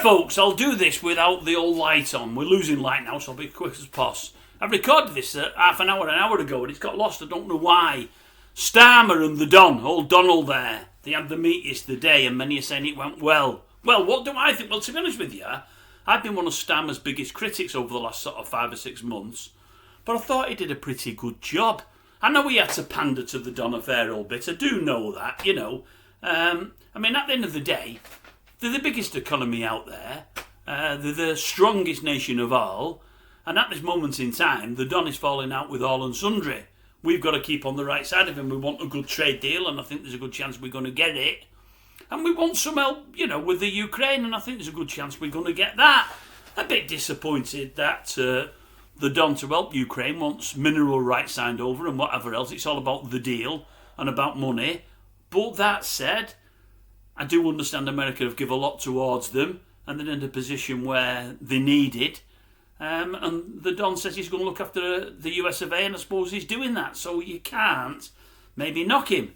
Right, folks, I'll do this without the old light on. We're losing light now, so I'll be quick as poss. I recorded this half an hour ago, and it's got lost. I don't know why. Starmer and the Don, old Donald there, they had the meet yesterday, and many are saying it went well. Well, what do I think? Well, to be honest with you, I've been one of Starmer's biggest critics over the last sort of 5 or 6 months, but I thought he did a pretty good job. I know he had to pander to the Don affair a little bit. I do know that, you know. I mean, at the end of the day, they're the biggest economy out there. They're the strongest nation of all. And at this moment in time, the Don is falling out with all and sundry. We've got to keep on the right side of him. We want a good trade deal, and I think there's a good chance we're going to get it. And we want some help, you know, with the Ukraine, and I think there's a good chance we're going to get that. A bit disappointed that the Don, to help Ukraine, wants mineral rights signed over and whatever else. It's all about the deal and about money. But that said, I do understand America have given a lot towards them, and they're in a position where they need it. And the Don says he's going to look after the US of A, and I suppose he's doing that. So you can't maybe knock him.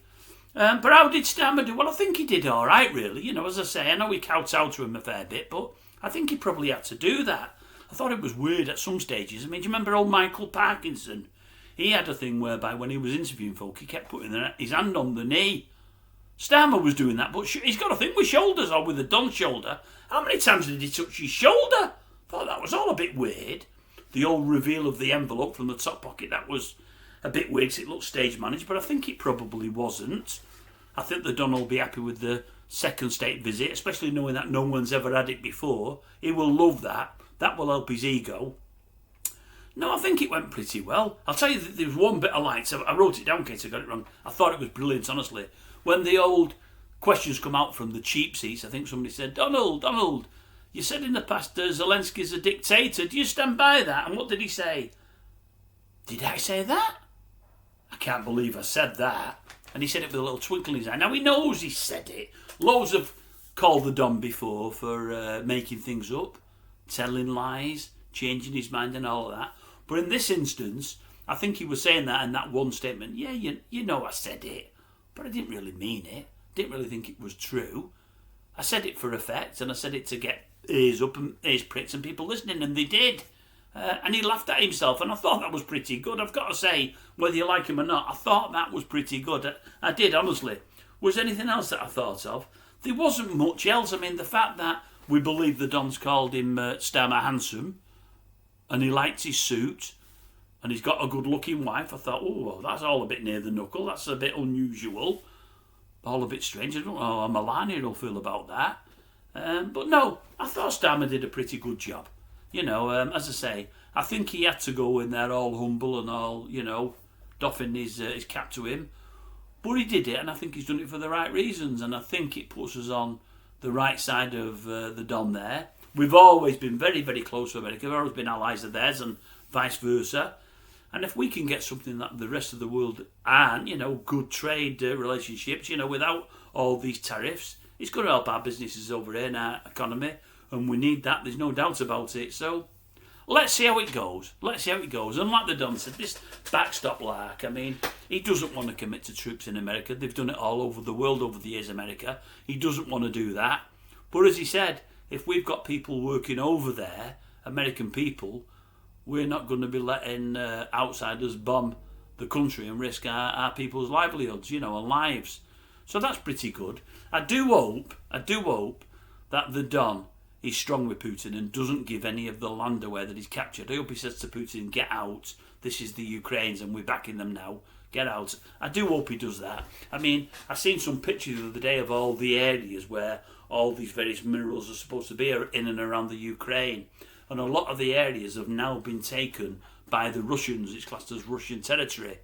But how did Starmer do? Well, I think he did all right, really. You know, as I say, I know we kowtowed to him a fair bit, but I think he probably had to do that. I thought it was weird at some stages. I mean, do you remember old Michael Parkinson? He had a thing whereby when he was interviewing folk, he kept putting his hand on the knee. Starmer was doing that, but he's got a thing with shoulders, or with the Don's shoulder. How many times did he touch his shoulder? Thought that was all a bit weird. The old reveal of the envelope from the top pocket, that was a bit weird because it looked stage managed, but I think it probably wasn't. I think the Don will be happy with the second state visit, especially knowing that no one's ever had it before. He will love that. That will help his ego. No, I think it went pretty well. I'll tell you that there was one bit I liked. I wrote it down in case I got it wrong. I thought it was brilliant, honestly. When the old questions come out from the cheap seats, I think somebody said, Donald, you said in the past Zelensky's a dictator. Do you stand by that? And what did he say? Did I say that? I can't believe I said that. And he said it with a little twinkle in his eye. Now he knows he said it. Loads have called the Don before for making things up, telling lies, changing his mind and all of that. But in this instance, I think he was saying that in that one statement. Yeah, you know I said it, but I didn't really mean it. Didn't really think it was true. I said it for effect, and I said it to get ears up and ears pricked and people listening, and they did. And he laughed at himself, and I thought that was pretty good. I've got to say, whether you like him or not, I thought that was pretty good. I did, honestly. Was there anything else that I thought of? There wasn't much else. I mean, the fact that we believe the Don's called him Starmer handsome, and he liked his suit, and he's got a good-looking wife, I thought, oh, well, that's all a bit near the knuckle. That's a bit unusual. All a bit strange. I don't know how Melania will feel about that. But no, I thought Starmer did a pretty good job. You know, as I say, I think he had to go in there all humble and all, you know, doffing his cap to him. But he did it, and I think he's done it for the right reasons, and I think it puts us on the right side of the Don there. We've always been very, very close to America. We've always been allies of theirs and vice versa. And if we can get something that the rest of the world aren't, you know, good trade relationships, you know, without all these tariffs, it's going to help our businesses over here in our economy. And we need that, there's no doubt about it. So let's see how it goes. And like the Don said, this backstop lark, I mean, he doesn't want to commit to troops in America. They've done it all over the world over the years, America. He doesn't want to do that. But as he said, if we've got people working over there, American people, we're not going to be letting outsiders bomb the country and risk our people's livelihoods, you know, and lives. So that's pretty good. I do hope that the Don is strong with Putin and doesn't give any of the land away that he's captured. I hope he says to Putin, get out. This is the Ukrainians and we're backing them now. Get out. I do hope he does that. I mean, I've seen some pictures the other day of all the areas where all these various minerals are supposed to be in and around the Ukraine. And a lot of the areas have now been taken by the Russians. It's classed as Russian territory.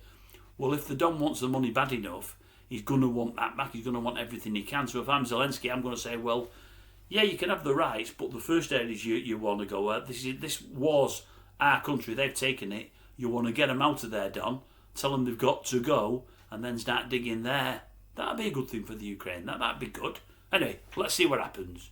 Well, if the Don wants the money bad enough, he's going to want that back. He's going to want everything he can. So if I'm Zelensky, I'm going to say, well, yeah, you can have the rights, but the first areas you want to go at, this was our country. They've taken it. You want to get them out of there, Don. Tell them they've got to go, and then start digging there. That'd be a good thing for the Ukraine. That'd be good. Anyway, let's see what happens.